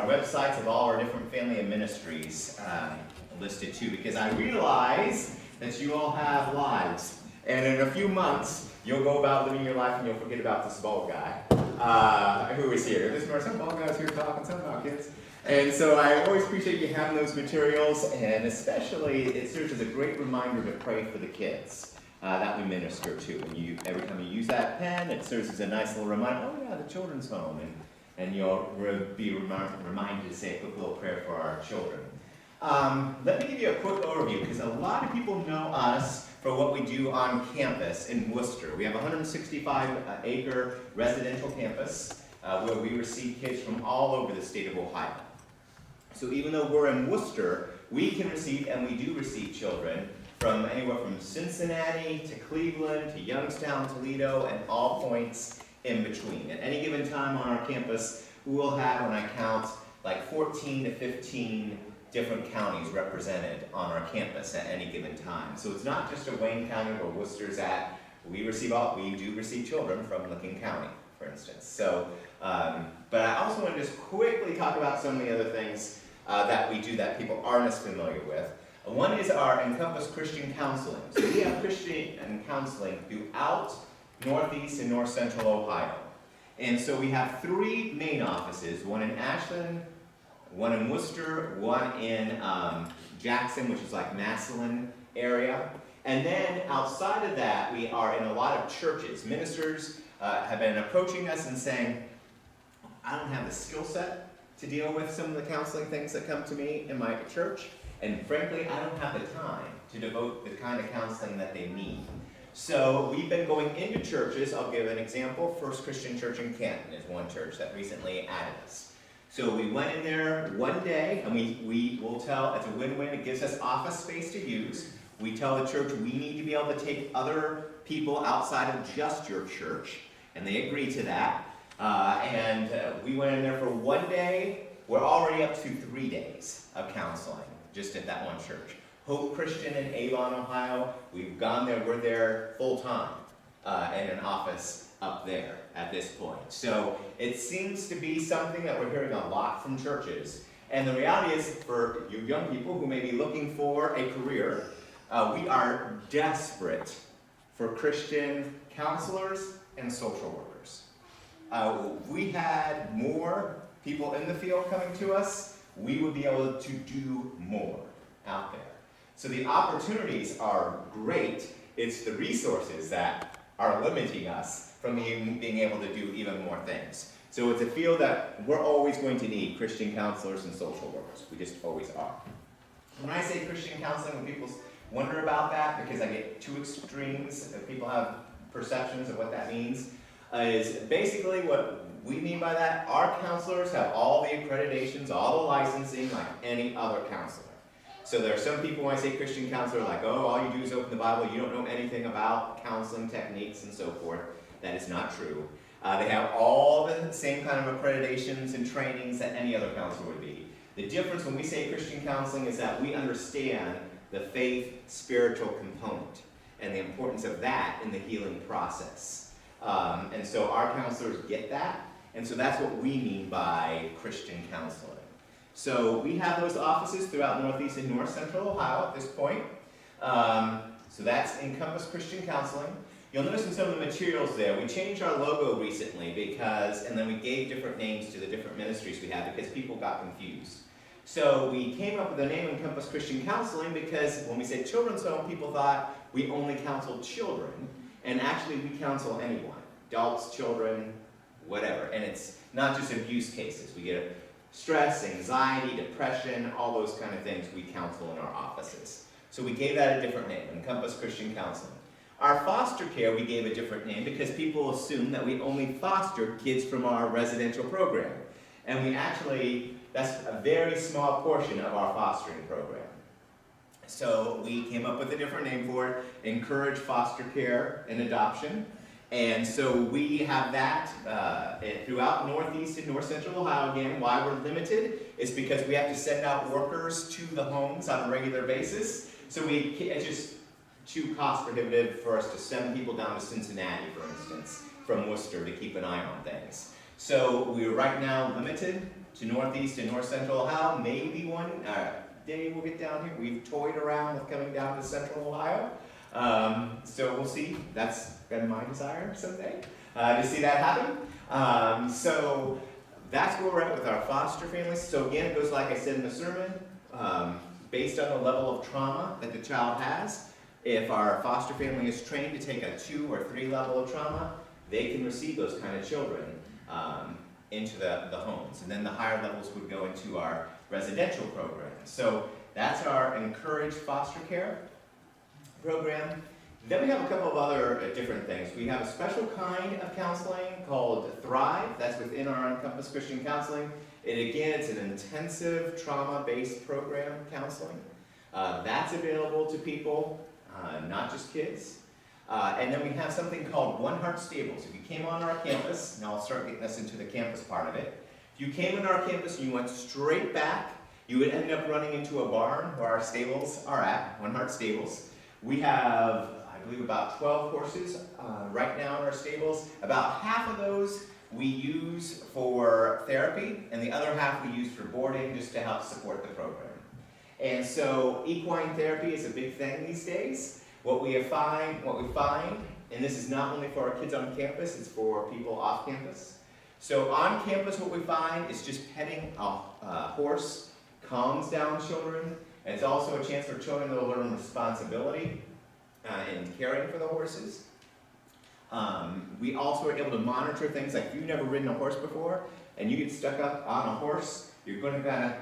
websites of all our different family and ministries listed too, because I realize that you all have lives. And in a few months, you'll go about living your life and you'll forget about this bald guy who is here. There are some bald guys here talking, some about kids. And so I always appreciate you having those materials, and especially it serves as a great reminder to pray for the kids that we minister to. And every time you use that pen, it serves as a nice little reminder, oh yeah, the children's home. And you'll be reminded to say a quick little prayer for our children. Let me give you a quick overview, because a lot of people know us for what we do on campus in Worcester. We have a 165-acre residential campus where we receive kids from all over the state of Ohio. So even though we're in Worcester, we can receive, and we do receive children from anywhere from Cincinnati to Cleveland to Youngstown, Toledo, and all points in between. At any given time on our campus, we will have, when I count, like 14 to 15 different counties represented on our campus at any given time. So it's not just a Wayne County where Worcester's at. We do receive children from Licking County, for instance. So, but I also want to just quickly talk about some of the other things that we do that people aren't as familiar with. One is our Encompass Christian Counseling. So we have Christian counseling throughout Northeast and North Central Ohio. And so we have 3 main offices, one in Ashland, one in Worcester, one in Jackson, which is like Massillon area. And then outside of that, we are in a lot of churches. Ministers have been approaching us and saying, I don't have the skill set to deal with some of the counseling things that come to me in my church. And frankly, I don't have the time to devote the kind of counseling that they need. So we've been going into churches. I'll give an example. First Christian Church in Canton is one church that recently added us. So we went in there one day, and we will tell, it's a win-win. It gives us office space to use. We tell the church we need to be able to take other people outside of just your church, and they agree to that. We went in there for one day. We're already up to 3 days of counseling just at that one church. Hope Christian in Avon, Ohio, we've gone there. We're there full-time in an office up there at this point. So it seems to be something that we're hearing a lot from churches. And the reality is, for you young people who may be looking for a career, we are desperate for Christian counselors and social workers. We had more people in the field coming to us, we would be able to do more out there. So the opportunities are great. It's the resources that are limiting us from being able to do even more things. So it's a field that we're always going to need Christian counselors and social workers. We just always are. When I say Christian counseling, when people wonder about that, because I get 2 extremes, if people have perceptions of what that means, is basically what we mean by that. Our counselors have all the accreditations, all the licensing like any other counselor. So there are some people, when I say Christian counselor, like, oh, all you do is open the Bible, you don't know anything about counseling techniques and so forth. That is not true. They have all the same kind of accreditations and trainings that any other counselor would be. The difference when we say Christian counseling is that we understand the faith spiritual component and the importance of that in the healing process. And so our counselors get that, and so that's what we mean by Christian counseling. So we have those offices throughout Northeast and North Central Ohio at this point. So that's Encompass Christian Counseling. You'll notice in some of the materials there, we changed our logo recently and then we gave different names to the different ministries we have because people got confused. So we came up with the name Encompass Christian Counseling because when we said children's home, people thought we only counseled children, and actually we counsel anyone, adults, children, whatever. And it's not just abuse cases. We get stress, anxiety, depression, all those kind of things we counsel in our offices. So we gave that a different name, Encompass Christian Counseling. Our foster care, we gave a different name because people assume that we only foster kids from our residential program. And we actually, that's a very small portion of our fostering program. So we came up with a different name for it, Encourage Foster Care and Adoption. And so we have that throughout Northeast and North Central Ohio. Again, why we're limited is because we have to send out workers to the homes on a regular basis. So it's just too cost prohibitive for us to send people down to Cincinnati, for instance, from Worcester to keep an eye on things. So we're right now limited to Northeast and North Central Ohio. Maybe one day we'll get down here. We've toyed around with coming down to Central Ohio. So we'll see. That's been my desire someday to see that happen. So that's where we're at with our foster families. So again, it goes like I said in the sermon, based on the level of trauma that the child has. If our foster family is trained to take a 2 or 3 level of trauma, they can receive those kind of children into the homes. And then the higher levels would go into our residential program. So that's our encouraged foster care program. Then we have a couple of other different things. We have a special kind of counseling called Thrive. That's within our Encompass Christian Counseling. And again, it's an intensive trauma-based program counseling. That's available to people, not just kids. And then we have something called One Heart Stables. If you came on our campus, now I'll start getting us into the campus part of it. If you came on our campus and you went straight back, you would end up running into a barn where our stables are at, One Heart Stables. We have, I believe, about 12 horses right now in our stables. About half of those we use for therapy, and the other half we use for boarding just to help support the program. And so equine therapy is a big thing these days. What we find, and this is not only for our kids on campus, it's for people off campus. So on campus what we find is just petting a horse calms down children. And it's also a chance for children to learn responsibility in caring for the horses. We also are able to monitor things like if you've never ridden a horse before and you get stuck up on a horse, you're going to kind of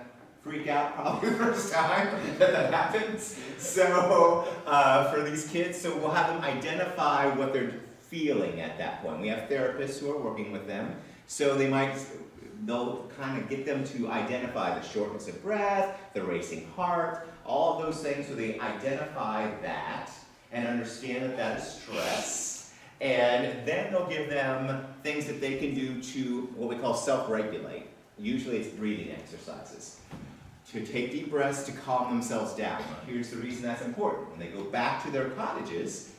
freak out probably the first time that happens. So for these kids, so we'll have them identify what they're feeling at that point. We have therapists who are working with them. So they'll kind of get them to identify the shortness of breath, the racing heart, all of those things, so they identify that and understand that that is stress. And then they'll give them things that they can do to what we call self-regulate. Usually it's breathing exercises. To take deep breaths to calm themselves down. Now, here's the reason that's important. When they go back to their cottages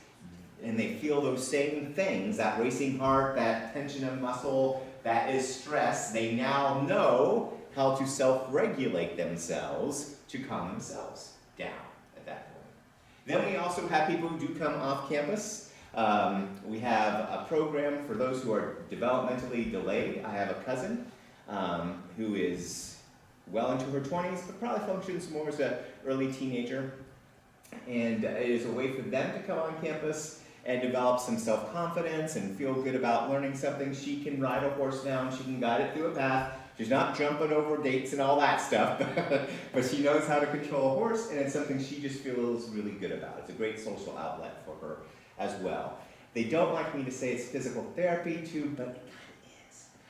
and they feel those same things, that racing heart, that tension of muscle, that is stress, they now know how to self-regulate themselves to calm themselves down at that point. Then we also have people who do come off campus. We have a program for those who are developmentally delayed. I have a cousin who is well into her 20s, but probably functions more as an early teenager. And it is a way for them to come on campus and develop some self-confidence and feel good about learning something. She can ride a horse now, she can guide it through a path. She's not jumping over dates and all that stuff, but she knows how to control a horse, and it's something she just feels really good about. It's a great social outlet for her as well. They don't like me to say it's physical therapy too, but it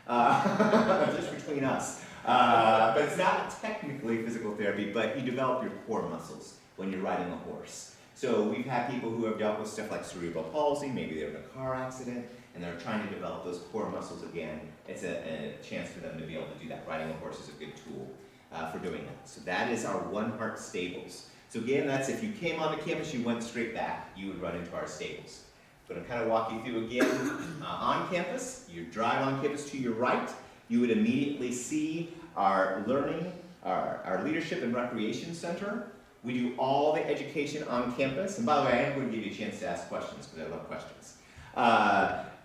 kind of is. Just between us. But it's not technically physical therapy, but you develop your core muscles when you're riding a horse. So we've had people who have dealt with stuff like cerebral palsy, maybe they're in a car accident, and they're trying to develop those core muscles again. It's a chance for them to be able to do that. Riding a horse is a good tool for doing that. So that is our One Heart Stables. So again, that's if you came onto campus, you went straight back, you would run into our stables. I'm going to kind of walk you through again. On campus, you drive on campus to your right, you would immediately see our learning, our leadership and recreation center. We do all the education on campus. And by the way, I am going to give you a chance to ask questions because I love questions.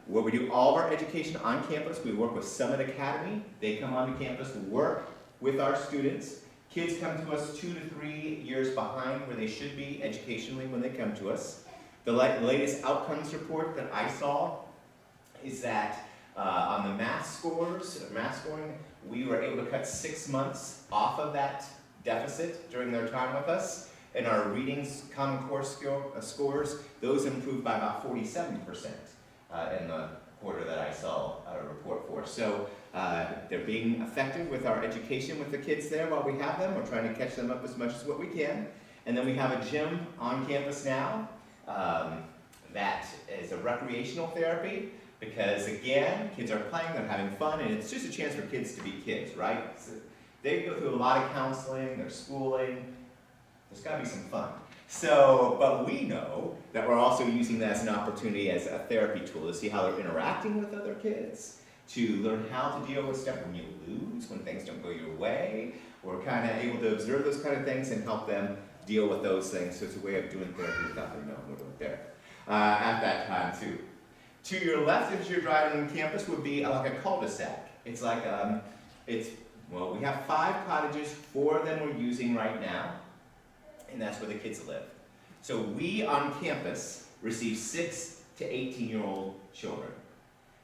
Where we do all of our education on campus, we work with Summit Academy. They come onto campus, work with our students. Kids come to us 2 to 3 years behind where they should be educationally when they come to us. The latest outcomes report that I saw is that on the math scoring, we were able to cut 6 months off of that deficit during their time with us. And our readings, Common Core scores, those improved by about 47% in the quarter that I saw a report for. So they're being effective with our education with the kids there while we have them. We're trying to catch them up as much as what we can. And then we have a gym on campus now that is a recreational therapy. Because again, kids are playing, they're having fun, and it's just a chance for kids to be kids, right? So they go through a lot of counseling, they're schooling, there's got to be some fun. So, but we know that we're also using that as an opportunity as a therapy tool to see how they're interacting with other kids, to learn how to deal with stuff when you lose, when things don't go your way. We're kind of able to observe those kind of things and help them deal with those things. So it's a way of doing therapy without them knowing we're doing therapy at that time too. To your left, as you're driving on campus, would be like a cul-de-sac. It's like, well, we have 5 cottages, 4 of them we're using right now, and that's where the kids live. So we on campus receive 6 to 18-year-old children.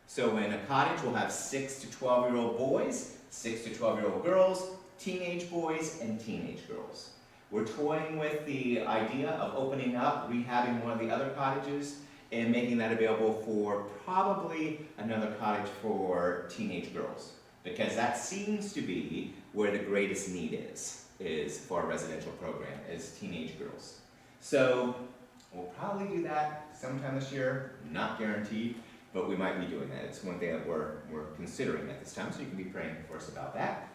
So in a cottage, we'll have 6 to 12-year-old boys, 6 to 12-year-old girls, teenage boys, and teenage girls. We're toying with the idea of opening up, rehabbing one of the other cottages, and making that available for probably another cottage for teenage girls. Because that seems to be where the greatest need is for a residential program, is teenage girls. So we'll probably do that sometime this year, not guaranteed, but we might be doing that. It's one thing that we're considering at this time, so you can be praying for us about that.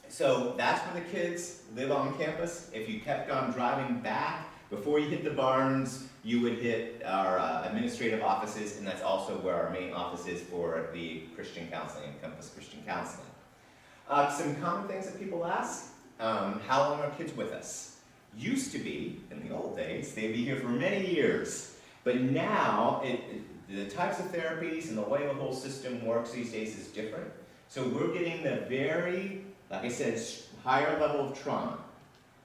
So that's where the kids live on campus. If you kept on driving back, before you hit the barns, you would hit our administrative offices, and that's also where our main office is for the Christian counseling, Campus Christian Counseling. Some common things that people ask, how long are kids with us? Used to be, in the old days, they'd be here for many years, but now the types of therapies and the way the whole system works these days is different. So we're getting the very, like I said, higher level of trauma.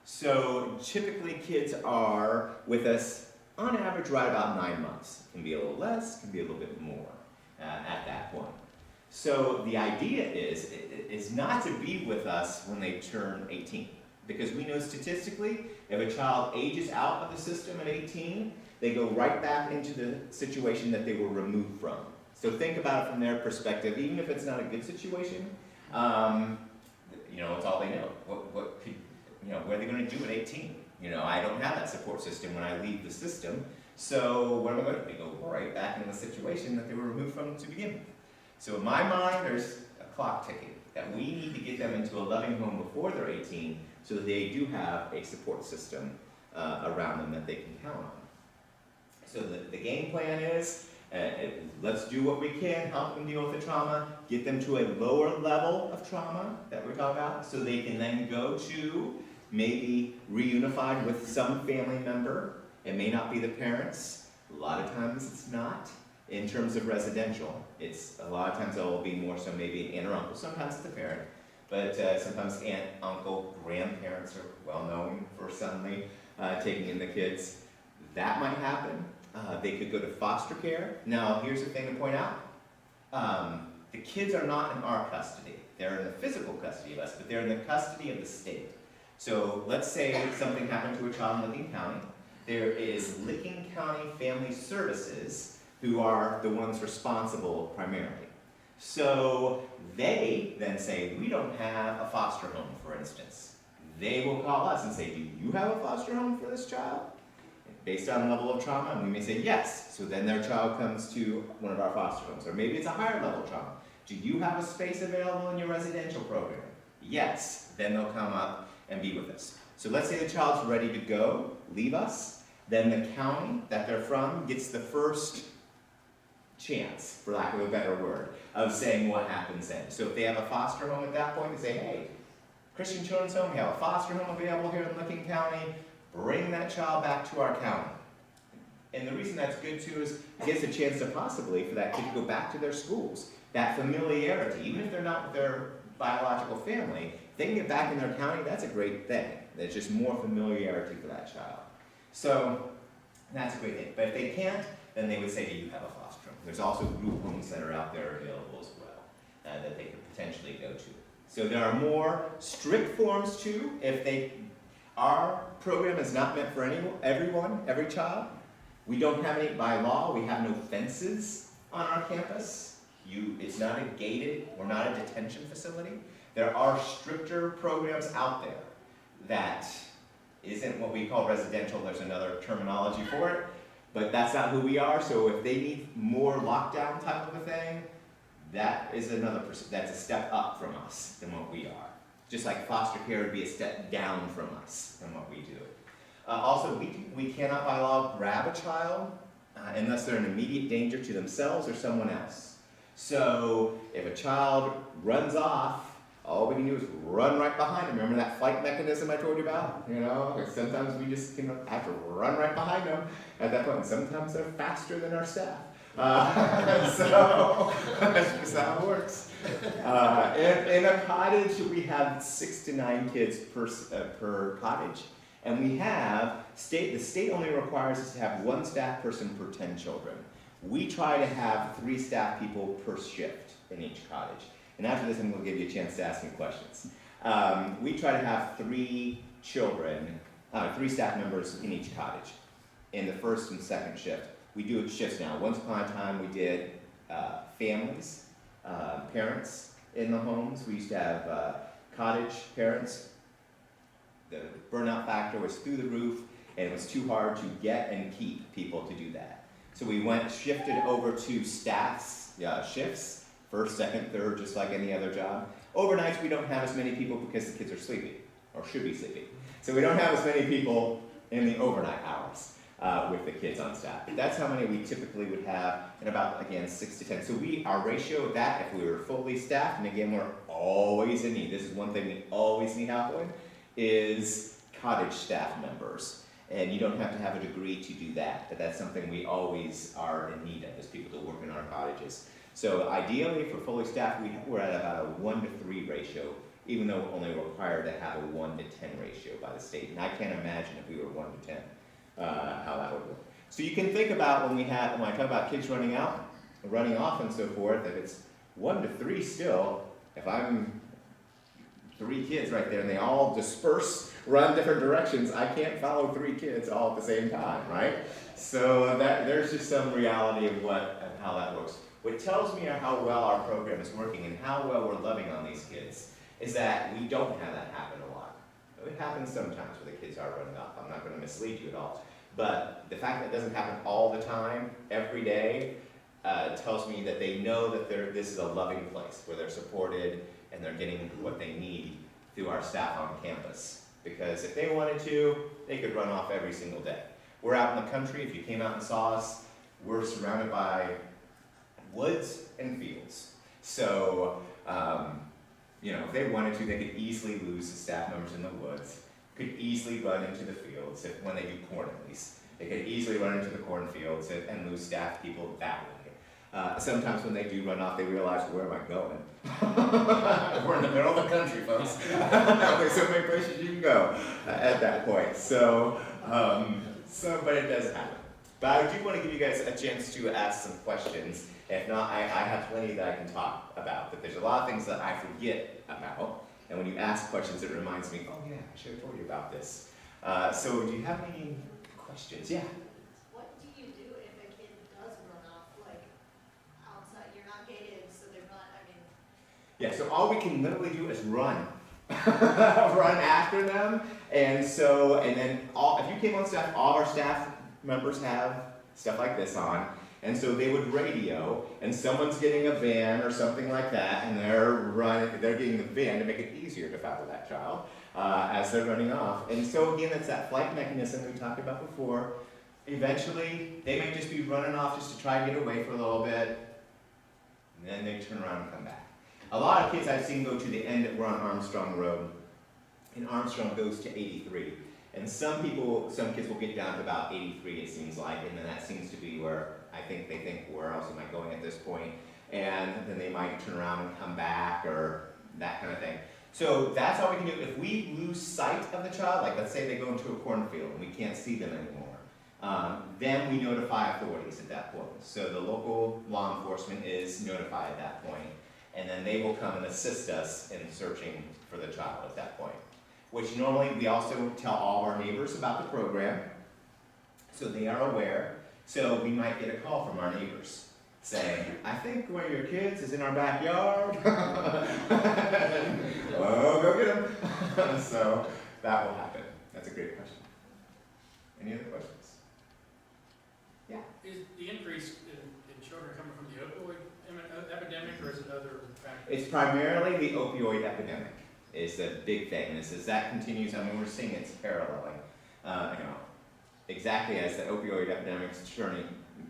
So typically kids are with us on average right about 9 months. It can be a little less, can be a little bit more at that point. So the idea is not to be with us when they turn 18. Because we know statistically, if a child ages out of the system at 18, they go right back into the situation that they were removed from. So think about it from their perspective, even if it's not a good situation, it's all they know. What are they going to do at 18? I don't have that support system when I leave the system, so what am I going to do? They go right back in the situation that they were removed from to begin with. So in my mind, there's a clock ticking, that we need to get them into a loving home before they're 18, so that they do have a support system around them that they can count on. So the game plan is, let's do what we can, help them deal with the trauma, get them to a lower level of trauma that we're talking about, so they can then go to maybe reunified with some family member. It may not be the parents. A lot of times it's not. In terms of residential, it's a lot of times it will be more so maybe an aunt or uncle. Sometimes it's the parent, but sometimes aunt, uncle, grandparents are well known for suddenly taking in the kids. That might happen. They could go to foster care. Now, here's the thing to point out. The kids are not in our custody. They're in the physical custody of us, but they're in the custody of the state. So let's say something happened to a child in Licking County. There is Licking County Family Services who are the ones responsible primarily. So they then say, we don't have a foster home, for instance. They will call us and say, do you have a foster home for this child? Based on the level of trauma, and we may say yes. So then their child comes to one of our foster homes. Or maybe it's a higher level trauma. Do you have a space available in your residential program? Yes. Then they'll come up and be with us. So let's say the child's ready to go, leave us. Then the county that they're from gets the first chance, for lack of a better word, of saying what happens then. So if they have a foster home at that point, they say, hey, Christian Children's Home, we have a foster home available here in Licking County. Bring that child back to our county. And the reason that's good too is it gives a chance to possibly for that kid to go back to their schools. That familiarity, even if they're not with their biological family, if they can get back in their county, that's a great thing. There's just more familiarity for that child. So that's a great thing. But if they can't, then they would say, do you have a foster home? There's also group homes that are out there available as well that they could potentially go to. So there are more strict forms too. Our program is not meant for everyone, every child. We don't have any, by law, we have no fences on our campus. It's not a gated, we're not a detention facility. There are stricter programs out there that isn't what we call residential, there's another terminology for it, but that's not who we are, so if they need more lockdown type of a thing, that's a step up from us than what we are. Just like foster care would be a step down from us than what we do. Also, we cannot by law grab a child unless they're in immediate danger to themselves or someone else. So if a child runs off, all we can do is run right behind them. Remember that flight mechanism I told you about? You know, sometimes we just have to run right behind them at that point. And sometimes they're faster than our staff. So that's just how it works. In a cottage, we have 6 to 9 kids per cottage. And we have, the state only requires us to have 1 staff person per 10 children. We try to have 3 staff people per shift in each cottage. And after this, I'm going to give you a chance to ask me questions. We try to have 3 staff members in each cottage in the first and second shift. We do shifts now. Once upon a time, we did families, parents in the homes. We used to have cottage parents. The burnout factor was through the roof, and it was too hard to get and keep people to do that. So we shifted over to staffs, shifts, first, second, third, just like any other job. Overnights, we don't have as many people because the kids are sleeping, or should be sleeping. So we don't have as many people in the overnight hours with the kids on staff. But that's how many we typically would have in about, again, 6 to 10. So our ratio of that, if we were fully staffed, and again, we're always in need, this is one thing we always need help with, is cottage staff members. And you don't have to have a degree to do that, but that's something we always are in need of, is people to work in our cottages. So ideally, for fully staffed, we're at about a 1 to 3 ratio, even though we're only required to have a 1 to 10 ratio by the state. And I can't imagine if we were 1 to 10, how that would work. So you can think about when I talk about kids running off and so forth, if it's 1 to 3 still, if I'm 3 kids right there and they all disperse, run different directions, I can't follow 3 kids all at the same time, right? So there's just some reality of how that works. What tells me how well our program is working and how well we're loving on these kids is that we don't have that happen a lot. It happens sometimes where the kids are running off. I'm not going to mislead you at all. But the fact that it doesn't happen all the time, every day, tells me that they know that this is a loving place where they're supported and they're getting what they need through our staff on campus. Because if they wanted to, they could run off every single day. We're out in the country. If you came out and saw us, we're surrounded by woods and fields. So, if they wanted to, they could easily lose the staff members in the woods, could easily run into the fields when they do corn at least. They could easily run into the cornfields and lose staff people that way. Sometimes when they do run off, they realize, where am I going? We're in the middle of the country, folks. There's so many places you can go at that point. But it does happen. But I do want to give you guys a chance to ask some questions. If not, I have plenty that I can talk about. But there's a lot of things that I forget about. And when you ask questions, it reminds me, oh yeah, I should have told you about this. So do you have any questions? Yeah? What do you do if a kid does run off, like, outside? You're not gated, so they're not, Yeah, so all we can literally do is run. Run after them. And then if you came on staff, all our staff members have stuff like this on. And so they would radio, and someone's getting a van or something like that, and they're getting the van to make it easier to follow that child as they're running off. And so again, it's that flight mechanism we talked about before. Eventually, they may just be running off just to try and get away for a little bit, and then they turn around and come back. A lot of kids I've seen go to the end we're on Armstrong Road, and Armstrong goes to 83. And some kids will get down to about 83, it seems like, and then that seems to be where they think, where else am I going at this point? And then they might turn around and come back, or that kind of thing. So that's all we can do. If we lose sight of the child, like let's say they go into a cornfield and we can't see them anymore, then we notify authorities at that point. So the local law enforcement is notified at that point, and then they will come and assist us in searching for the child at that point. Which normally we also tell all our neighbors about the program, so they are aware. So we might get a call from our neighbors saying, I think one of your kids is in our backyard. Oh, go get him. So that will happen. That's a great question. Any other questions? Yeah. Is the increase in children coming from the opioid epidemic, or is it other factors? It's primarily the opioid epidemic is a big thing. And as that continues, we're seeing it's paralleling. Exactly as the opioid epidemic is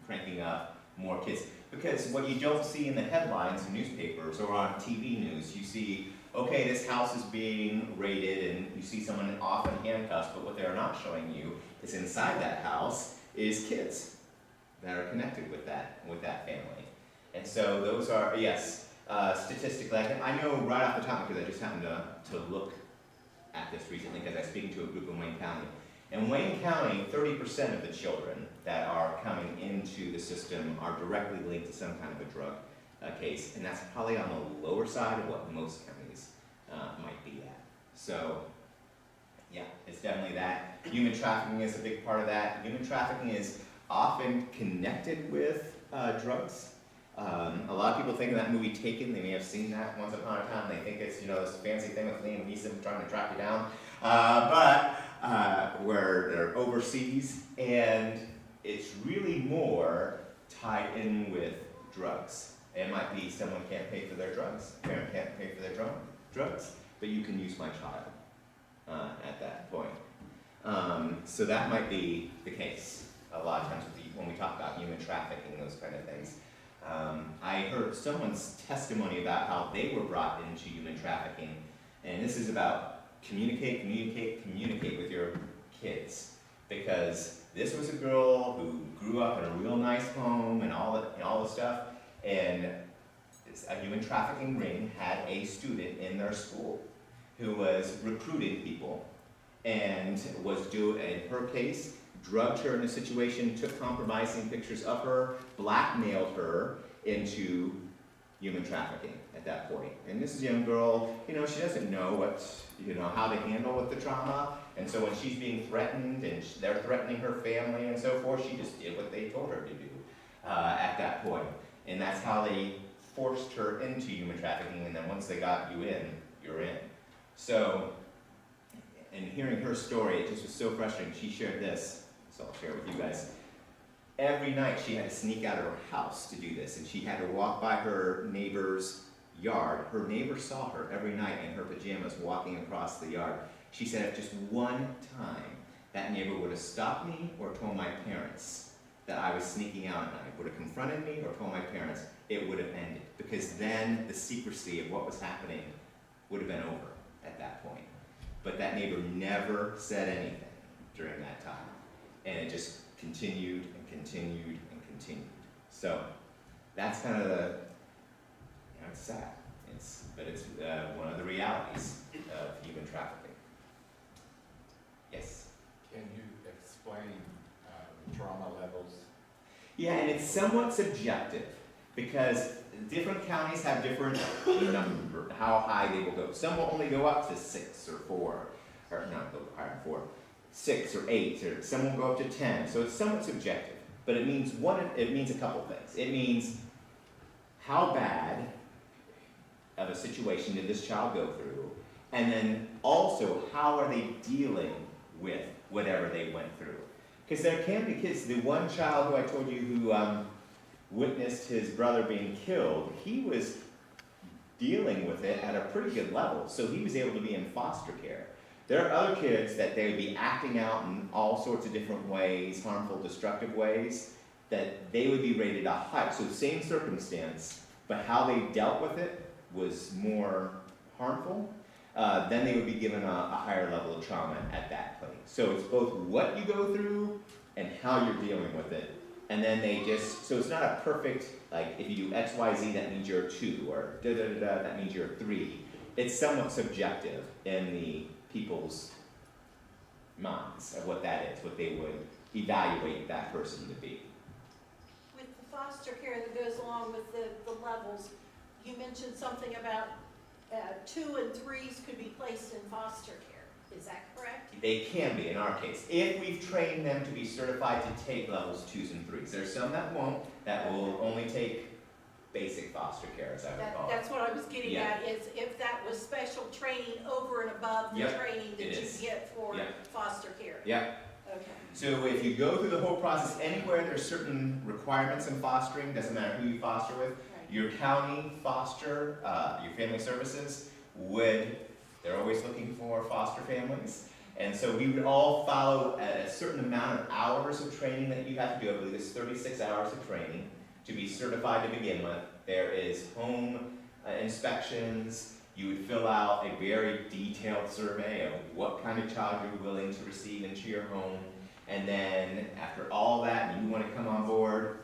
cranking up, more kids. Because what you don't see in the headlines in newspapers or on TV news, you see, okay, this house is being raided and you see someone off in handcuffs, but what they're not showing you is inside that house is kids that are connected with that family. And so those are, yes, statistically, I know right off the top because I just happened to look at this recently because I was speaking to a group in Wayne County. In Wayne County, 30% of the children that are coming into the system are directly linked to some kind of a drug case, and that's probably on the lower side of what most counties might be at. So, yeah, it's definitely that. Human trafficking is a big part of that. Human trafficking is often connected with drugs. A lot of people think of that movie Taken. They may have seen that once upon a time. They think it's, this fancy thing with Liam Neeson trying to track you down. Where they're overseas, and it's really more tied in with drugs. It might be someone can't pay for their drugs, parent can't pay for their drugs, but you can use my child at that point. So that might be the case a lot of times when we talk about human trafficking, those kind of things. I heard someone's testimony about how they were brought into human trafficking, and this is about communicate with your kids, because this was a girl who grew up in a real nice home and all the stuff, and a human trafficking ring had a student in their school who was recruiting people and was in her case, drugged her in a situation, took compromising pictures of her, blackmailed her into human trafficking at that point. And this is a young girl, she doesn't know how to handle with the trauma, and so when she's being threatened and they're threatening her family and so forth, she just did what they told her to do at that point. And that's how they forced her into human trafficking, and then once they got you in, you're in. So, and hearing her story, it just was so frustrating. She shared this, so I'll share it with you guys. Every night she had to sneak out of her house to do this, and she had to walk by her neighbor's yard. Her neighbor saw her every night in her pajamas walking across the yard. She said if just one time that neighbor would have stopped me or told my parents that I was sneaking out at night, would have confronted me or told my parents, it would have ended. Because then the secrecy of what was happening would have been over at that point. But that neighbor never said anything during that time. And it just continued and continued and continued. So that's kind of the, it's sad. But it's one of the realities of human trafficking. Yes? Can you explain trauma levels? Yeah, and it's somewhat subjective because different counties have different number, how high they will go. Some will only go up to 6 or 4, or not go higher than 4, 6 or 8, or some will go up to 10. So it's somewhat subjective, but it means a couple things. It means how bad of a situation did this child go through, and then also how are they dealing with whatever they went through. Because there can be kids, the one child who I told you who witnessed his brother being killed, he was dealing with it at a pretty good level, so he was able to be in foster care. There are other kids that they would be acting out in all sorts of different ways, harmful, destructive ways, that they would be rated a high. So the same circumstance, but how they dealt with it was more harmful. Then they would be given a higher level of trauma at that point. So it's both what you go through and how you're dealing with it. And then so it's not a perfect, like if you do X, Y, Z, that means you're a 2, or that means you're a 3. It's somewhat subjective in the people's minds of what that is, what they would evaluate that person to be. With the foster care that goes along with the levels, you mentioned something about 2 and 3s could be placed in foster care. Is that correct? They can be in our case, if we've trained them to be certified to take levels 2s and 3s. There's some that won't, that will only take basic foster care, as I would call it. That's what I was getting at, is if that was special training over and above the training that you get for foster care. Yeah. Okay. So if you go through the whole process, anywhere there's certain requirements in fostering, doesn't matter who you foster with, your county foster, your family services they're always looking for foster families. And so we would all follow a certain amount of hours of training that you have to do. I believe it's 36 hours of training to be certified to begin with. There is home inspections. You would fill out a very detailed survey of what kind of child you're willing to receive into your home. And then after all that, and you want to come on board,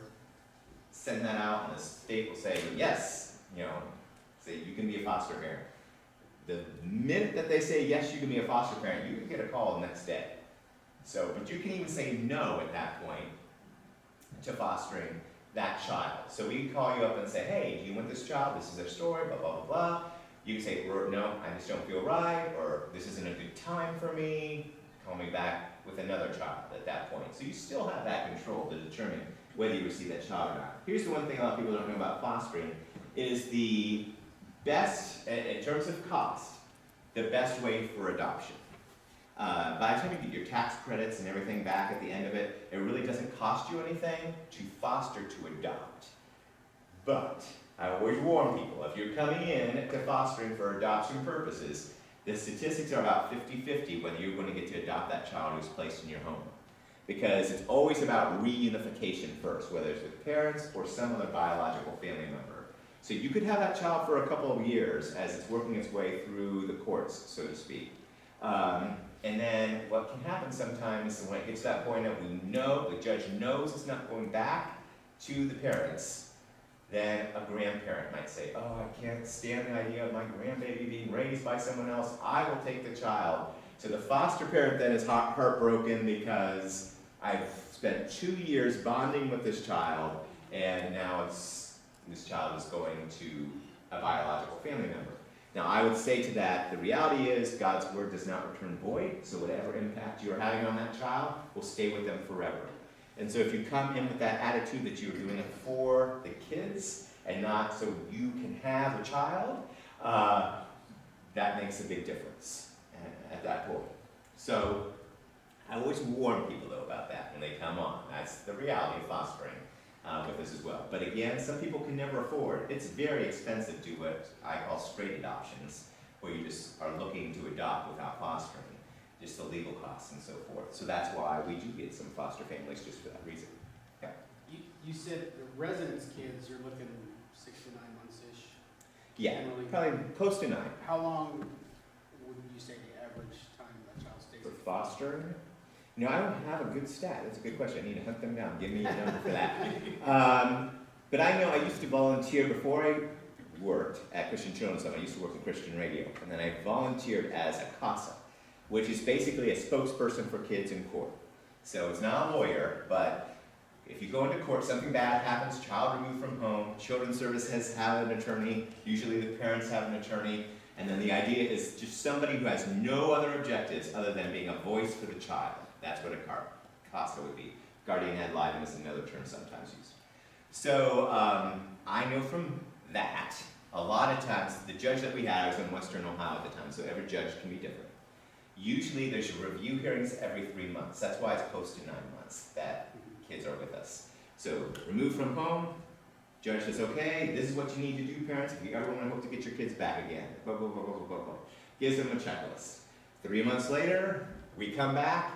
send that out, and the state will say, yes, say you can be a foster parent. The minute that they say, yes, you can be a foster parent, you can get a call the next day. So, but you can even say no at that point to fostering that child. So we call you up and say, hey, do you want this child? This is their story, blah, blah, blah, blah. You can say, no, I just don't feel right, or this isn't a good time for me. Call me back with another child at that point. So you still have that control to determine whether you receive that child or not. Here's the one thing a lot of people don't know about fostering, is the best, in terms of cost, the best way for adoption. By the time you get your tax credits and everything back at the end of it, it really doesn't cost you anything to foster to adopt. But I always warn people, if you're coming in to fostering for adoption purposes, the statistics are about 50-50 whether you're going to get to adopt that child who's placed in your home. Because it's always about reunification first, whether it's with parents or some other biological family member. So you could have that child for a couple of years as it's working its way through the courts, so to speak. And then what can happen sometimes when it gets to that point that we know, the judge knows it's not going back to the parents, then a grandparent might say, oh, I can't stand the idea of my grandbaby being raised by someone else. I will take the child. So the foster parent then is heartbroken because I've spent 2 years bonding with this child, and now this child is going to a biological family member. Now, I would say to that, the reality is God's word does not return void, so whatever impact you are having on that child will stay with them forever. And so if you come in with that attitude that you're doing it for the kids and not so you can have a child, that makes a big difference at that point. So I always warn people, though, about that when they come on. That's the reality of fostering with this as well. But again, some people can never afford. It's very expensive to do what I call straight adoptions, where you just are looking to adopt without fostering, just the legal costs and so forth. So that's why we do get some foster families just for that reason. Yeah. You said the residence kids, you're looking 6 to 9 months-ish? Yeah, Generally. probably close to 9. How long would you say the average time that child stays? For fostering? No, I don't have a good stat. That's a good question. I need to hunt them down. Give me a number for that. But I know I used to volunteer before I worked at Christian Children's Home. I used to work in Christian radio. And then I volunteered as a CASA, which is basically a spokesperson for kids in court. So it's not a lawyer, but if you go into court, something bad happens, child removed from home, Children's Services have an attorney, usually the parents have an attorney, and then the idea is just somebody who has no other objectives other than being a voice for the child. That's what a CASA would be. Guardian ad litem is another term sometimes used. So I know from that, a lot of times, the judge that we had was in Western Ohio at the time, so every judge can be different. Usually there's review hearings every 3 months. That's why it's close to 9 months that kids are with us. So removed from home, judge says, okay, this is what you need to do, parents, if you ever want to hope to get your kids back again. Blah, blah, blah, blah, blah, blah. Gives them a checklist. 3 months later, we come back,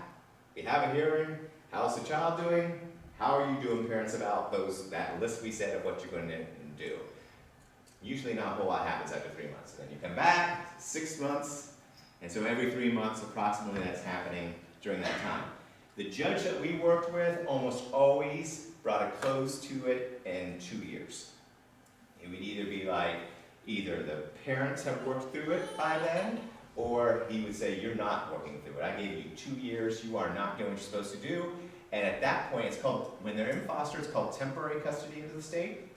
we have a hearing. How's the child doing? How are you doing, parents, about that list we said of what you're going to do? Usually not a whole lot happens after 3 months. Then you come back, 6 months, and so every 3 months approximately that's happening during that time. The judge that we worked with almost always brought a close to it in 2 years. It would either be like, either the parents have worked through it by then, or he would say, you're not working through it. I gave you 2 years, you are not doing what you're supposed to do. And at that point, it's called, when they're in foster, it's called temporary custody into the state.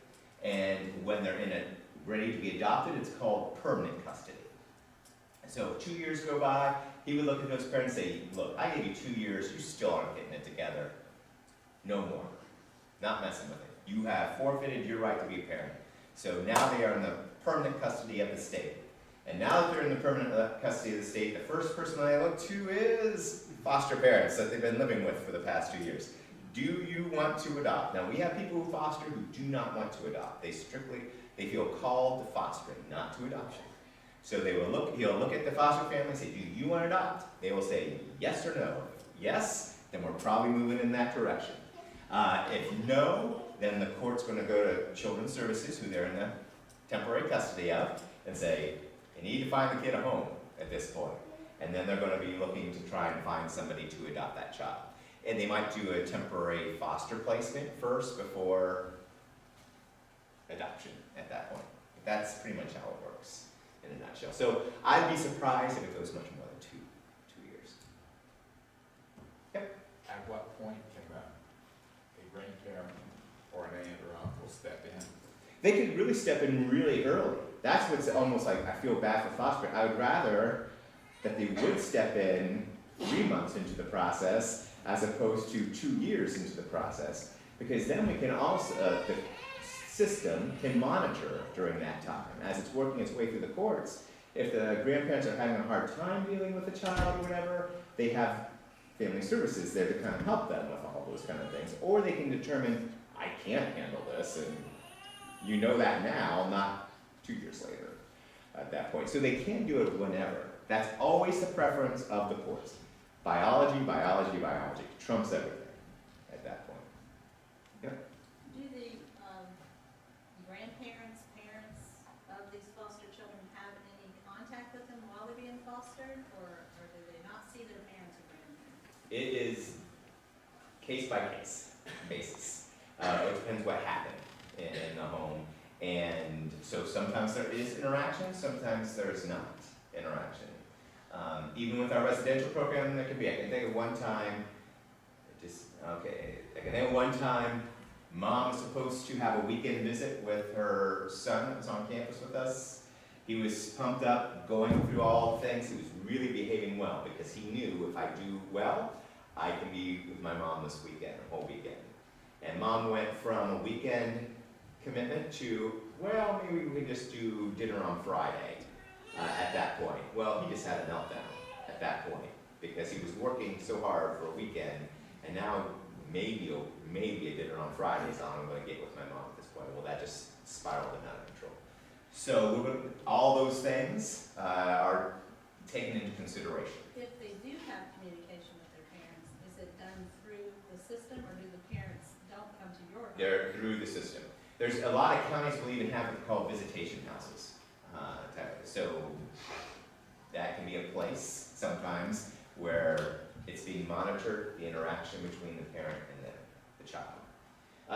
And when they're in it, ready to be adopted, it's called permanent custody. So 2 years go by, he would look at those parents and say, look, I gave you 2 years, you still aren't getting it together. No more. Not messing with it. You have forfeited your right to be a parent. So now they are in the permanent custody of the state. And now that they're in the permanent custody of the state, the first person I look to is foster parents that they've been living with for the past 2 years. Do you want to adopt? Now we have people who foster who do not want to adopt. They feel called to fostering, not to adoption. So he'll look at the foster family and say, do you want to adopt? They will say yes or no. If yes, then we're probably moving in that direction. If no, then the court's gonna go to Children's Services, who they're in the temporary custody of, and say, you need to find the kid a home at this point. And then they're gonna be looking to try and find somebody to adopt that child. And they might do a temporary foster placement first before adoption at that point. That's pretty much how it works in a nutshell. So I'd be surprised if it goes much more than two years. At what point can a grandparent or an aunt or uncle step in? They could really step in really early. That's what's almost like, I feel bad for foster. I would rather that they would step in 3 months into the process as opposed to 2 years into the process. Because then we can also, the system can monitor during that time as it's working its way through the courts. If the grandparents are having a hard time dealing with the child or whatever, they have family services there to kind of help them with all those kind of things. Or they can determine, I can't handle this, and you know that now, not 2 years later at that point. So they can do it whenever. That's always the preference of the courts. Biology, biology, biology trumps everything at that point. Do the grandparents, parents of these foster children have any contact with them while they're being fostered, or do they not see their parents or grandparents? It is case by case basis. It depends what happened in the home. And so sometimes there is interaction, sometimes there's not interaction. Even with our residential program, there could be, I can think of one time, mom was supposed to have a weekend visit with her son that was on campus with us. He was pumped up, going through all the things. He was really behaving well because he knew if I do well, I can be with my mom this weekend, the whole weekend. And mom went from a weekend commitment to, well, maybe we can just do dinner on Friday at that point. Well, he just had a meltdown at that point because he was working so hard for a weekend, and now maybe a dinner on Friday is all I'm going to get with my mom at this point. Well, that just spiraled and out of control. So all those things are taken into consideration. If they do have communication with their parents, is it done through the system, or do the parents don't come to your home? They're through the system. There's a lot of counties will even have what's called visitation houses. So that can be a place sometimes where it's being monitored, the interaction between the parent and the child.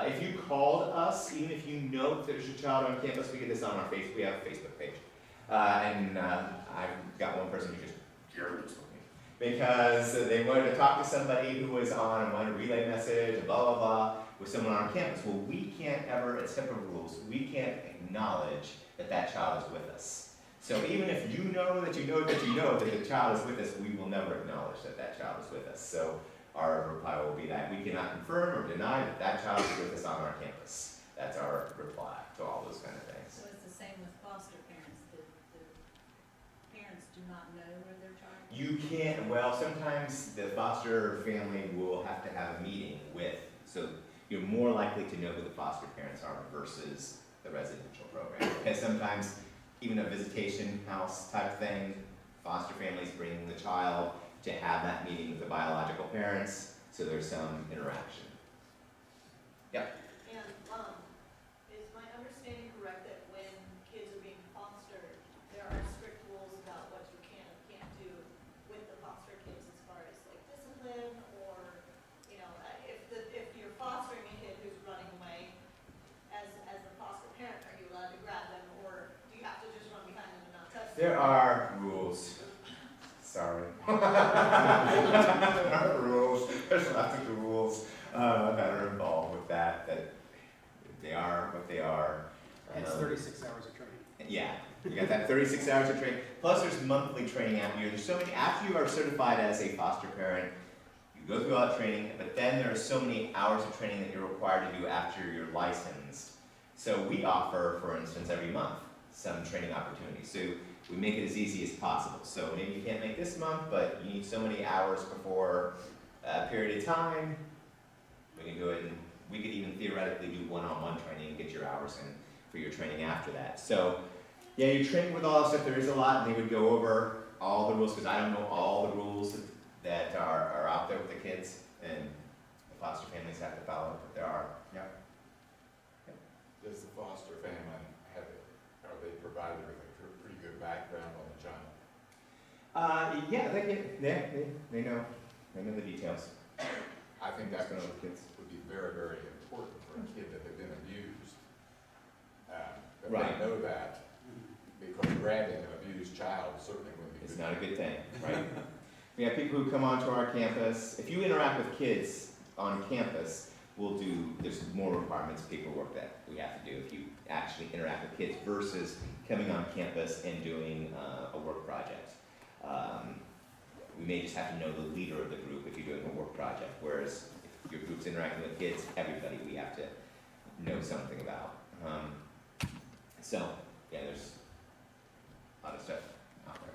If you called us, even if you know that there's a child on campus, we get this on our Facebook. We have a Facebook page. I've got one person who just furious with me because they wanted to talk to somebody who was on and wanted a relay message and blah, blah, blah with someone on campus. Well, we can't ever, it's HIPAA rules, we can't acknowledge that that child is with us. So even if you know that the child is with us, we will never acknowledge that that child is with us. So our reply will be that we cannot confirm or deny that that child is with us on our campus. That's our reply to all those kind of things. So it's the same with foster parents. The parents do not know where their child is? You can't, well, sometimes the foster family will have to have a meeting with, so you're more likely to know who the foster parents are versus the residential program. Because sometimes even a visitation house type thing, foster families bring the child to have that meeting with the biological parents, so there's some interaction. Yep. And, is my understanding correct that when kids are being fostered, there are strict rules about what you can and can't do with the foster kids as far as like discipline or, you know, if you're fostering a kid who's running away, as the foster parent, are you allowed to grab them, or do you have to just run behind them and not touch them? There are rules. Sorry. There are rules. There's lots of rules that are involved with that they are what they are. It's 36 hours of training. Yeah, you got that 36 hours of training. Plus there's monthly training after you. There's so many, after you are certified as a foster parent, you go through all that training, but then there are so many hours of training that you're required to do after you're licensed. So we offer, for instance, every month some training opportunities. So we make it as easy as possible. So maybe you can't make this month, but you need so many hours before a period of time. We can do it, and we could even theoretically do one-on-one training and get your hours in for your training after that. So yeah, you're training with all that stuff. There is a lot, and they would go over all the rules, because I don't know all the rules that are out there with the kids, and the foster families have to follow, but there are. Yeah. Yeah, they know the details. I think that's What's gonna, going on with kids? would be very, very important for a kid that they've been abused. That Right. they know that, because grabbing an abused child certainly wouldn't be good. It's not a good thing, right? We have people who come onto our campus. If you interact with kids on campus, there's more requirements, paperwork that we have to do if you actually interact with kids versus coming on campus and doing a work project. We may just have to know the leader of the group if you're doing a work project, whereas if your group's interacting with kids, everybody we have to know something about. So, yeah, there's a lot of stuff out there.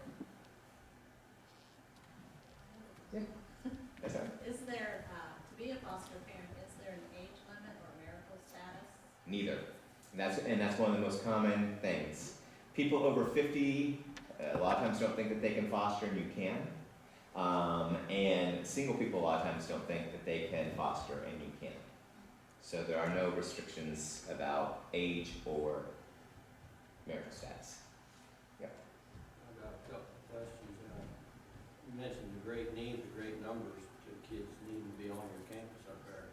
Yeah, that's it. Is there, to be a foster parent, is there an age limit or marital status? Neither. And that's one of the most common things. People over 50, a lot of times don't think that they can foster, and you can. And single people a lot of times don't think that they can foster, and you can. So there are no restrictions about age or marital status. I've got a couple of questions. You mentioned the great need, the great numbers of kids needing to be on your campus up there.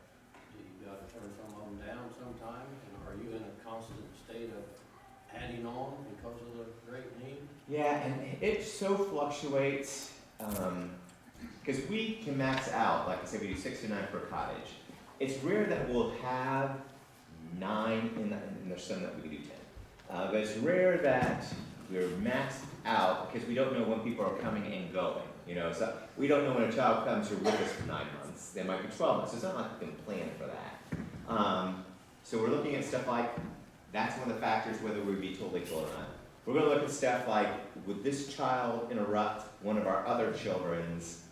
Do you gotta turn some of them down sometime? And are you in a constant state of adding on because of the great need? Yeah, and it so fluctuates, because we can max out, like I said, we do 6 to 9 per cottage. It's rare that we'll have 9, and there's some that we can do 10. But it's rare that we're maxed out because we don't know when people are coming and going. So we don't know when a child comes here with us for 9 months. They might be 12 months. So it's not like we can plan for that. So we're looking at stuff like, that's one of the factors whether we'd be totally full or not. We're going to look at stuff like, would this child interrupt one of our other children's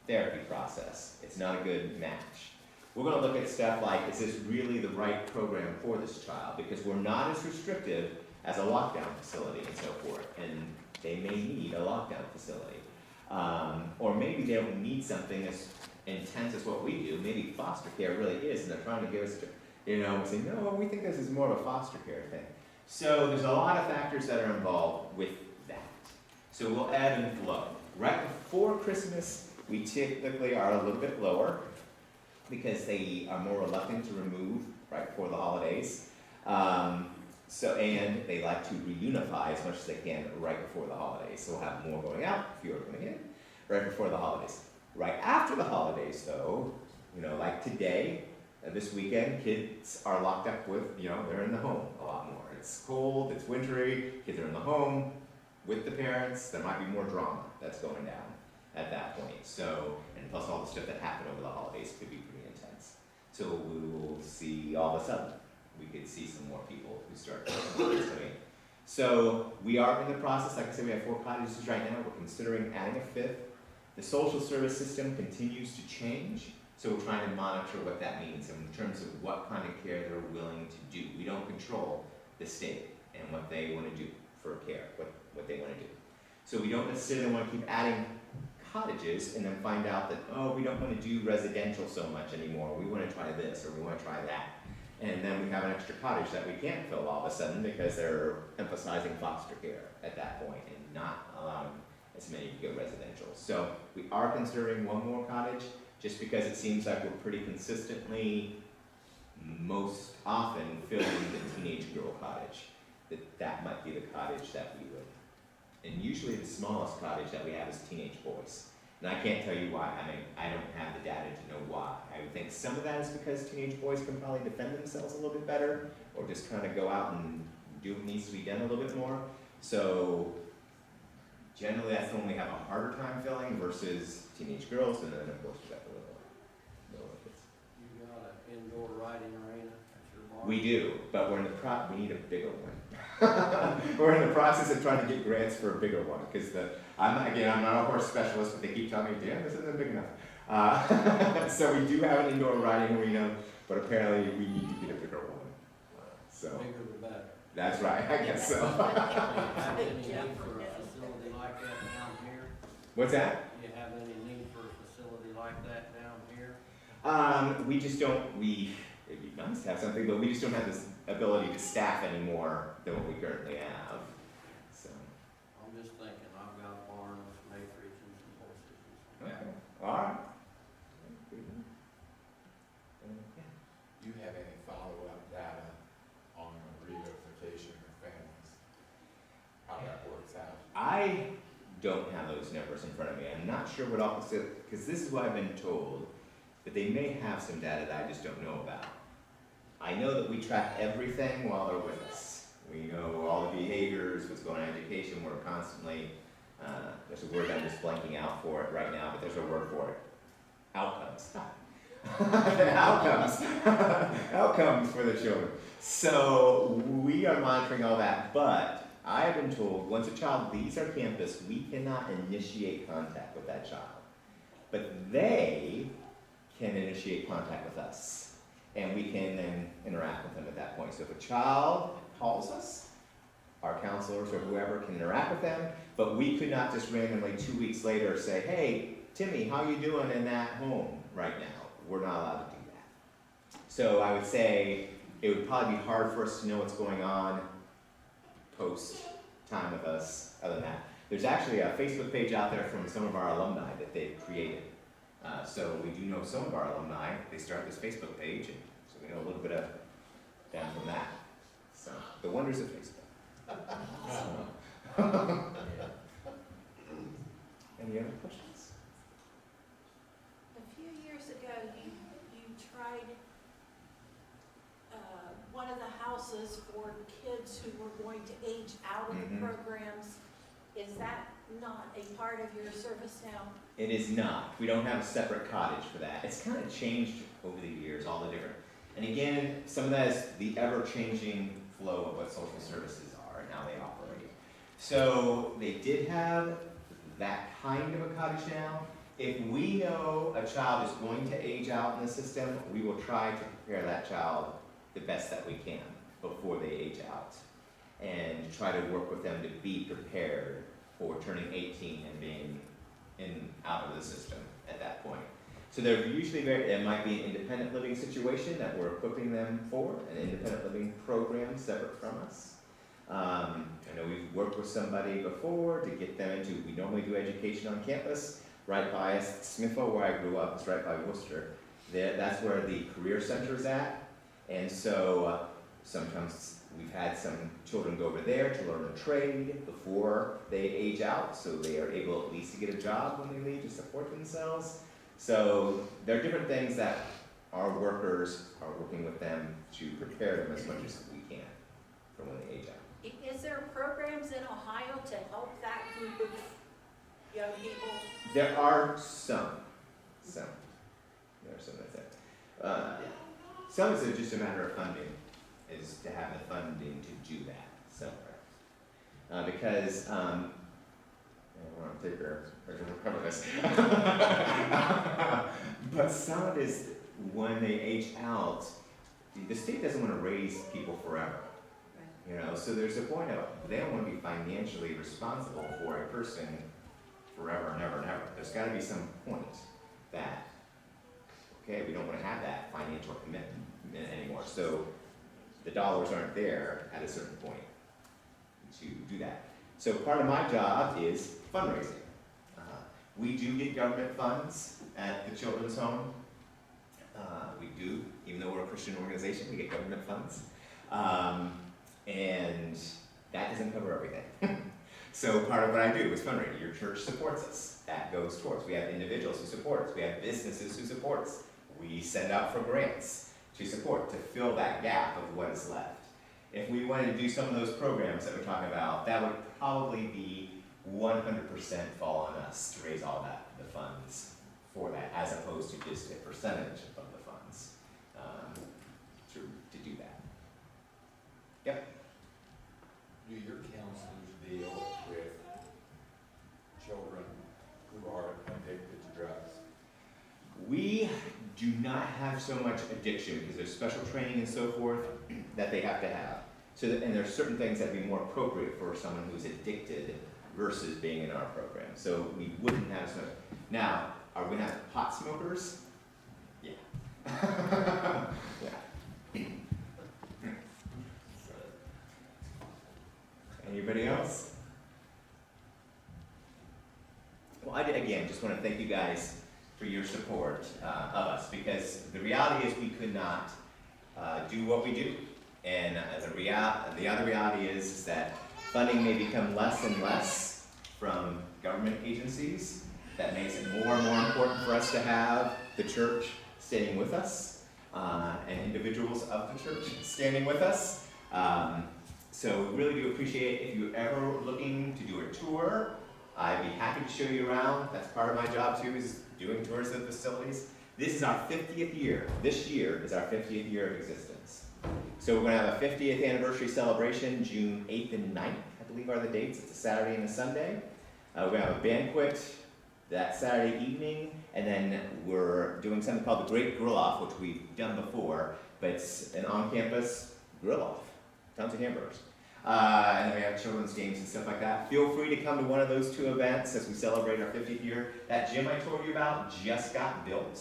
therapy process? It's not a good match. We're going to look at stuff like, is this really the right program for this child? Because we're not as restrictive as a lockdown facility and so forth, and they may need a lockdown facility. Or maybe they don't need something as intense as what we do. Maybe foster care really is, and they're trying to give us, we say, no, we think this is more of a foster care thing. So there's a lot of factors that are involved with that. So we'll ebb and flow. Right before Christmas, we typically are a little bit lower because they are more reluctant to remove right before the holidays. And they like to reunify as much as they can right before the holidays. So we'll have more going out, fewer coming in, right before the holidays. Right after the holidays, though, like today, this weekend, kids are locked up with, they're in the home a lot more. It's cold, it's wintry, kids are in the home with the parents. There might be more drama that's going down at that point. So, and plus all the stuff that happened over the holidays could be pretty intense. So we will see all of a sudden, we could see some more people who start coming in. So we are in the process, like I said, we have 4 cottages right now. We're considering adding a 5th. The social service system continues to change. So we're trying to monitor what that means in terms of what kind of care they're willing to do. We don't control the state and what they want to do for care, what they want to do. So we don't necessarily want to keep adding cottages and then find out that, oh, we don't want to do residential so much anymore. We want to try this or we want to try that. And then we have an extra cottage that we can't fill all of a sudden because they're emphasizing foster care at that point and not allowing as many to go residential. So we are considering 1 more cottage just because it seems like we're pretty consistently, most often, filling the teenage girl cottage. That might be the cottage that we would. And usually the smallest cottage that we have is teenage boys. And I can't tell you why. I don't have the data to know why. I would think some of that is because teenage boys can probably defend themselves a little bit better, or just kind of go out and do what needs to be done a little bit more. So generally that's the one we have a harder time filling versus teenage girls, and then of course we got the little kids. You got an indoor riding arena at your bar? We do, but we need a bigger one. We're in the process of trying to get grants for a bigger one, because I'm not a horse specialist, but they keep telling me, Dan, this isn't big enough. So we do have an indoor riding arena, but apparently we need to get a bigger one. So Bigger the better. that's right, I guess so. Do you have any need for a facility like that down here? What's that? Do you have any need for a facility like that down here? We just don't, it'd be nice to have something, but we just don't have this ability to staff any more than what we currently have. So, I'm just thinking, I've got a barn with Mayfree All right. Do you have any follow-up data on reunification of families? How that works out? I don't have those numbers in front of me. I'm not sure what office, because this is what I've been told, but they may have some data that I just don't know about. I know that we track everything while they're with us. We know all the behaviors, what's going on in education. We're constantly, there's a word I'm just blanking out for it right now, but there's a word for it. Outcomes. The outcomes. Outcomes for the children. So we are monitoring all that, but I have been told once a child leaves our campus, we cannot initiate contact with that child. But they can initiate contact with us, and we can then interact with them at that point. So if a child calls us, our counselors or whoever can interact with them, but we could not just randomly 2 weeks later say, hey, Timmy, how you doing in that home right now? We're not allowed to do that. So I would say it would probably be hard for us to know what's going on post time with us other than that. There's actually a Facebook page out there from some of our alumni that they've created. So we do know some of our alumni. They start this Facebook page, and so we know a little bit of them from that. So the wonders of Facebook. Any other questions? A few years ago, you tried one of the houses for kids who were going to age out of the programs. Is that not a part of your service now? It is not. We don't have a separate cottage for that. It's kind of changed over the years, all the different. And again, some of that is the ever-changing flow of what social services are and how they operate. So they did have that kind of a cottage now. If we know a child is going to age out in the system, we will try to prepare that child the best that we can before they age out, and try to work with them to be prepared for turning 18 and being out of the system at that point. So they're usually it might be an independent living situation that we're equipping them for, an independent living program separate from us. I know we've worked with somebody before to get them into, we normally do education on campus, right by us, Smithville, where I grew up, it's right by Worcester. That's where the career center is at. And so sometimes we've had some children go over there to learn a trade before they age out, so they are able at least to get a job when they leave to support themselves. So there are different things that our workers are working with them to prepare them as much as we can for when they age out. Is there programs in Ohio to help that group of young people? There are some. There are some that's it. Some is just a matter of funding, is to have the funding to do that somewhere. Because, I want to take her to cover this. But some of it is when they age out, the state doesn't want to raise people forever. You know, so there's a point of, they don't want to be financially responsible for a person forever and ever and ever. There's got to be some point that, okay, we don't want to have that financial commitment anymore. So the dollars aren't there at a certain point to do that. So part of my job is fundraising. We do get government funds at the children's home. We do, even though we're a Christian organization, we get government funds. And that doesn't cover everything. So part of what I do is fundraising. Your church supports us. That goes towards. We have individuals who support us. We have businesses who support us. We send out for grants to support, to fill that gap of what is left. If we wanted to do some of those programs that we're talking about, that would probably be 100% fall on us to raise all that, the funds for that, as opposed to just a percentage of the funds to do that. Yep. Do your counselors deal with children who are addicted to drugs? We do not have so much addiction because there's special training and so forth that they have to have. So that, and there's certain things that would be more appropriate for someone who's addicted versus being in our program. So we wouldn't have so much. Now, are we going to have pot smokers? Yeah. Yeah. Anybody else? Well, again, just want to thank you guys for your support of us, because the reality is we could not do what we do. And the other reality is that funding may become less and less from government agencies. That makes it more and more important for us to have the church standing with us, and individuals of the church standing with us. So we really do appreciate if you're ever looking to do a tour. I'd be happy to show you around. That's part of my job too, is doing tours of facilities. This is our 50th year. This year is our 50th year of existence. So we're going to have a 50th anniversary celebration, June 8th and 9th, I believe are the dates. It's a Saturday and a Sunday. We're going to have a banquet that Saturday evening, and then we're doing something called the Great Grill Off, which we've done before, but it's an on-campus grill off. Tons of hamburgers. And then we have children's games and stuff like that. Feel free to come to one of those two events as we celebrate our 50th year. That gym I told you about just got built,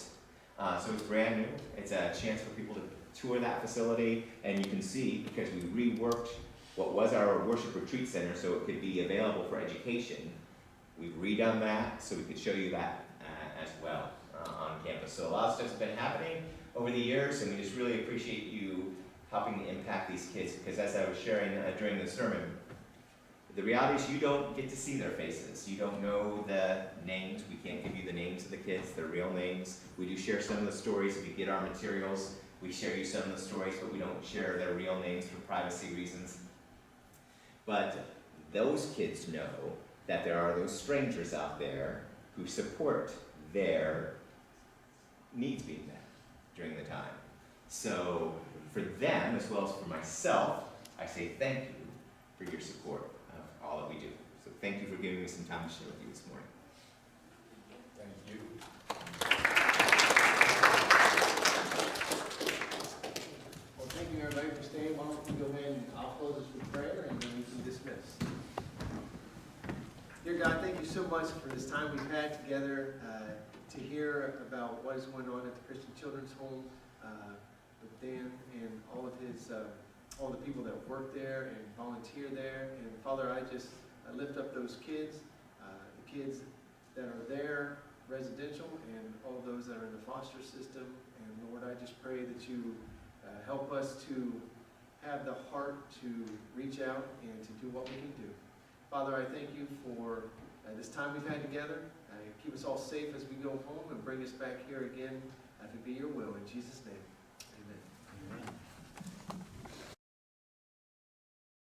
so it's brand new. It's a chance for people to tour that facility, and you can see, because we reworked what was our worship retreat center so it could be available for education. We've redone that so we could show you that as well on campus. So a lot of stuff's been happening over the years, and we just really appreciate you helping to impact these kids, because as I was sharing during the sermon, the reality is you don't get to see their faces. You don't know the names. We can't give you the names of the kids, their real names. We do share some of the stories. If you get our materials, we share you some of the stories, but we don't share their real names for privacy reasons. But those kids know that there are those strangers out there who support their needs being met during the time. So for them, as well as for myself, I say thank you for your support of all that we do. So thank you for giving me some time to share with you this morning. Thank you. Well, thank you everybody for staying. Why don't we go ahead and I'll close this with prayer and then we can dismiss. Dear God, thank you so much for this time we've had together to hear about what is going on at the Christian Children's Home with Dan and all of his, all the people that work there and volunteer there. And Father, I lift up those kids, the kids that are there, residential, and all those that are in the foster system. And Lord, I just pray that you help us to have the heart to reach out and to do what we can do. Father, I thank you for this time we've had together. Keep us all safe as we go home and bring us back here again if it be your will. In Jesus' name.